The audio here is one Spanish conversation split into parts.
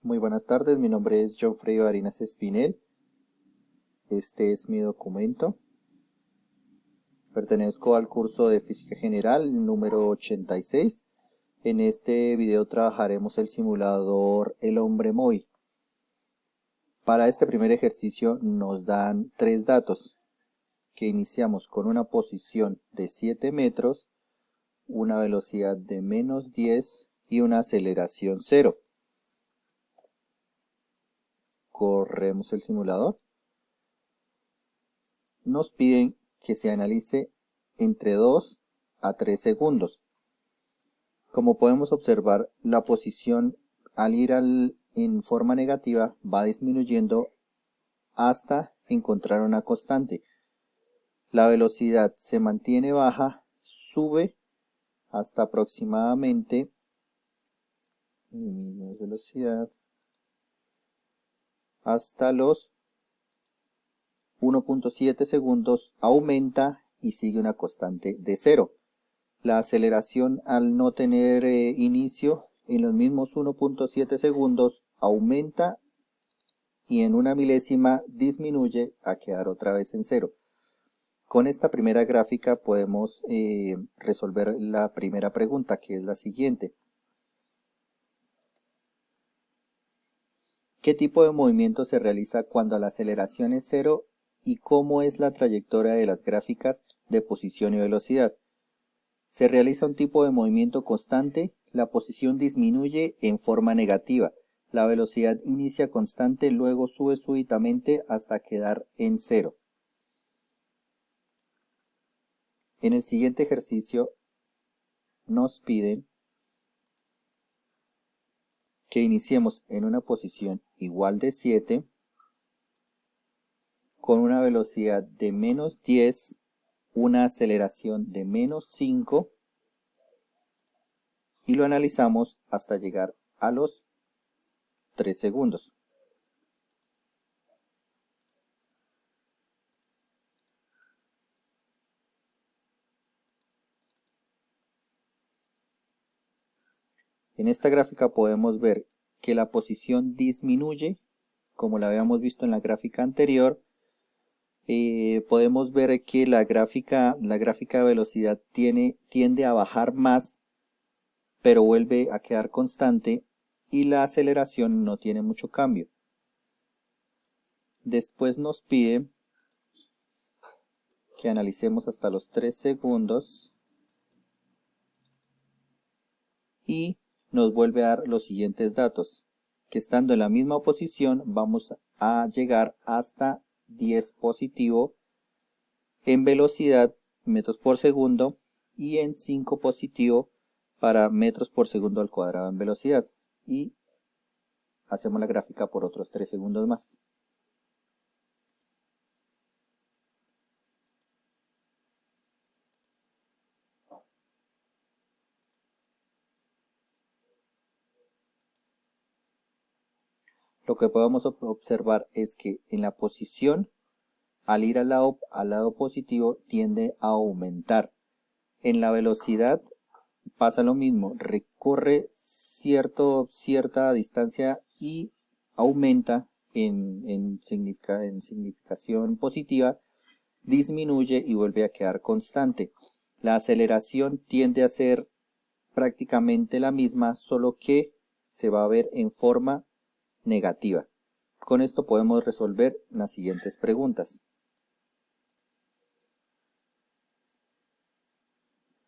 Muy buenas tardes, mi nombre es Joffrey Barinas Espinel. Este es mi documento. Pertenezco al curso de Física General número 86. En este video trabajaremos el simulador El Hombre Móvil. Para este primer ejercicio nos dan tres datos, que iniciamos con una posición de 7 metros, una velocidad de -10 y una aceleración 0. Corremos el simulador. Nos piden que se analice entre 2 a 3 segundos. Como podemos observar, la posición al ir en forma negativa va disminuyendo hasta encontrar una constante. La velocidad se mantiene baja, sube hasta aproximadamente velocidad hasta los 1.7 segundos, aumenta y sigue una constante de 0. La aceleración, al no tener inicio, en los mismos 1.7 segundos aumenta y en una milésima disminuye a quedar otra vez en 0. Con esta primera gráfica podemos resolver la primera pregunta, que es la siguiente. ¿Qué tipo de movimiento se realiza cuando la aceleración es 0 y cómo es la trayectoria de las gráficas de posición y velocidad? Se realiza un tipo de movimiento constante, la posición disminuye en forma negativa, la velocidad inicia constante, luego sube súbitamente hasta quedar en 0. En el siguiente ejercicio nos piden que iniciemos en una posición igual de 7, con una velocidad de -10, una aceleración de -5, y lo analizamos hasta llegar a los 3 segundos. En esta gráfica podemos ver que la posición disminuye, como la habíamos visto en la gráfica anterior. Podemos ver que la gráfica de velocidad tiende a bajar más, pero vuelve a quedar constante, y la aceleración no tiene mucho cambio. Después nos pide que analicemos hasta los 3 segundos y nos vuelve a dar los siguientes datos, que estando en la misma posición vamos a llegar hasta 10 positivo en velocidad metros por segundo y en 5 positivo para metros por segundo al cuadrado en velocidad, y hacemos la gráfica por otros 3 segundos más. Lo que podemos observar es que en la posición, al ir al lado positivo, tiende a aumentar. En la velocidad pasa lo mismo, recorre cierta distancia y aumenta en significación positiva, disminuye y vuelve a quedar constante. La aceleración tiende a ser prácticamente la misma, solo que se va a ver en forma negativa. Con esto podemos resolver las siguientes preguntas.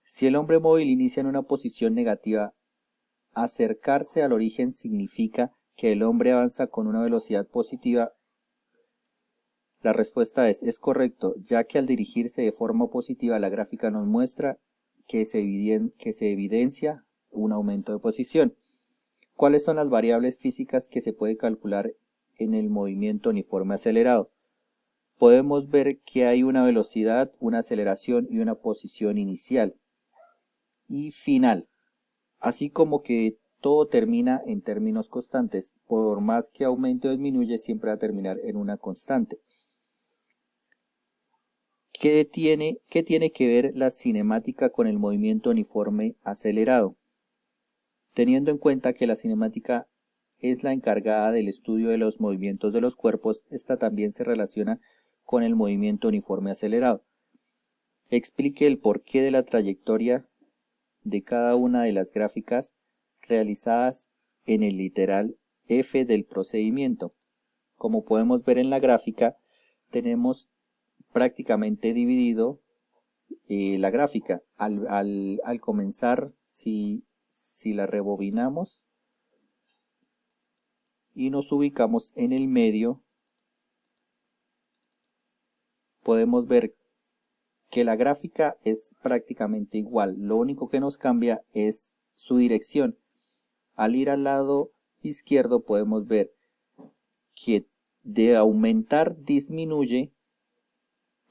Si el hombre móvil inicia en una posición negativa, acercarse al origen significa que el hombre avanza con una velocidad positiva. La respuesta es correcto, ya que al dirigirse de forma positiva la gráfica nos muestra que se evidencia un aumento de posición. ¿Cuáles son las variables físicas que se puede calcular en el movimiento uniforme acelerado? Podemos ver que hay una velocidad, una aceleración y una posición inicial y final, así como que todo termina en términos constantes. Por más que aumente o disminuye, siempre va a terminar en una constante. ¿Qué tiene que ver la cinemática con el movimiento uniforme acelerado? Teniendo en cuenta que la cinemática es la encargada del estudio de los movimientos de los cuerpos. Esta también se relaciona con el movimiento uniforme acelerado. Explique el porqué de la trayectoria de cada una de las gráficas realizadas en el literal F del procedimiento. Como podemos ver en la gráfica, tenemos prácticamente dividido la gráfica. Al comenzar, si la rebobinamos y nos ubicamos en el medio, podemos ver que la gráfica es prácticamente igual. Lo único que nos cambia es su dirección. Al ir al lado izquierdo podemos ver que de aumentar disminuye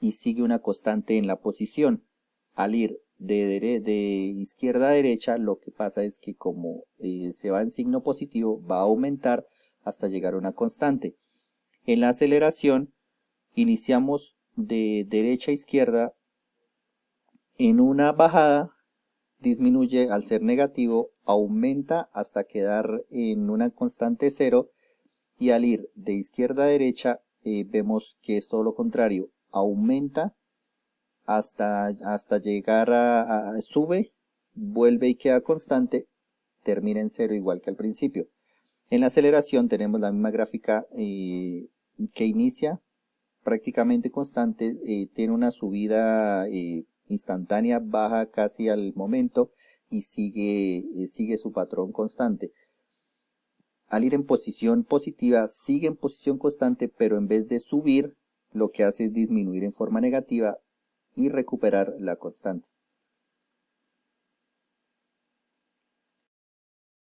y sigue una constante en la posición. Al ir de izquierda a derecha, lo que pasa es que como se va en signo positivo, va a aumentar hasta llegar a una constante. En la aceleración, iniciamos de derecha a izquierda. En una bajada, disminuye al ser negativo, aumenta hasta quedar en una constante 0, y al ir de izquierda a derecha, vemos que es todo lo contrario, aumenta hasta llegar sube, vuelve y queda constante, termina en 0 igual que al principio. En la aceleración tenemos la misma gráfica que inicia prácticamente constante, tiene una subida instantánea, baja casi al momento y sigue su patrón constante. Al ir en posición positiva, sigue en posición constante, pero en vez de subir, lo que hace es disminuir en forma negativa y recuperar la constante.